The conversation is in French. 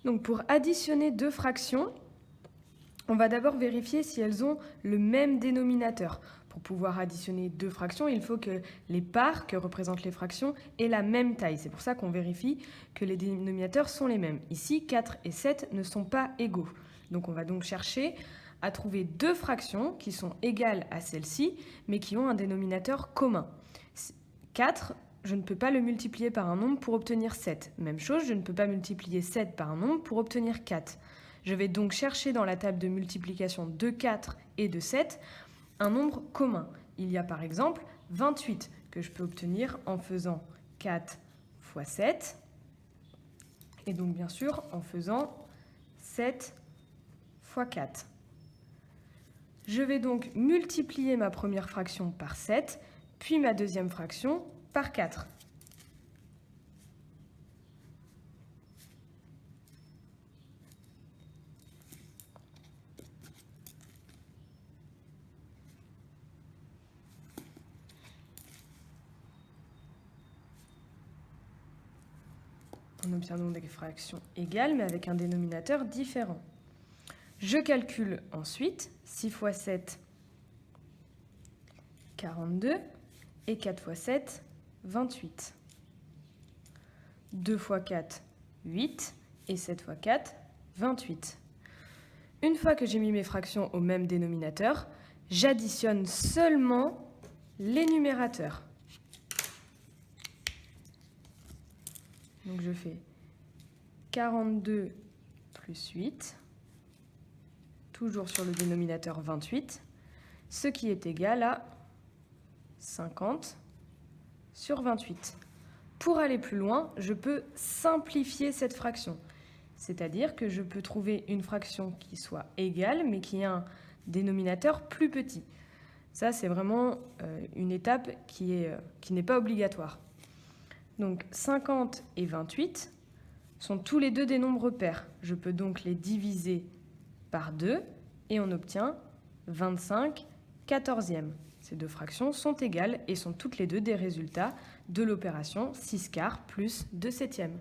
Donc pour additionner deux fractions, on va d'abord vérifier si elles ont le même dénominateur. Pour pouvoir additionner deux fractions, il faut que les parts que représentent les fractions aient la même taille. C'est pour ça qu'on vérifie que les dénominateurs sont les mêmes. Ici, 4 et 7 ne sont pas égaux. Donc on va donc chercher à trouver deux fractions qui sont égales à celle-ci, mais qui ont un dénominateur commun. 4, je ne peux pas le multiplier par un nombre pour obtenir 7. Même chose, je ne peux pas multiplier 7 par un nombre pour obtenir 4. Je vais donc chercher dans la table de multiplication de 4 et de 7 un nombre commun. Il y a par exemple 28 que je peux obtenir en faisant 4 fois 7 et donc bien sûr en faisant 7 fois 4. Je vais donc multiplier ma première fraction par 7, puis ma deuxième fraction par 4. On obtient donc des fractions égales, mais avec un dénominateur différent. Je calcule ensuite 6 fois 7, 42, et 4 fois 7, 28. 2 fois 4, 8, et 7 fois 4, 28. Une fois que j'ai mis mes fractions au même dénominateur, j'additionne seulement les numérateurs. Donc je fais 42 plus 8, toujours sur le dénominateur 28, ce qui est égal à 50 sur 28. Pour aller plus loin, je peux simplifier cette fraction. C'est-à-dire que je peux trouver une fraction qui soit égale, mais qui ait un dénominateur plus petit. Ça, c'est vraiment une étape qui n'est pas obligatoire. Donc 50 et 28 sont tous les deux des nombres pairs. Je peux donc les diviser par 2 et on obtient 25 quatorzièmes. Ces deux fractions sont égales et sont toutes les deux des résultats de l'opération 6 quarts plus 2 septièmes.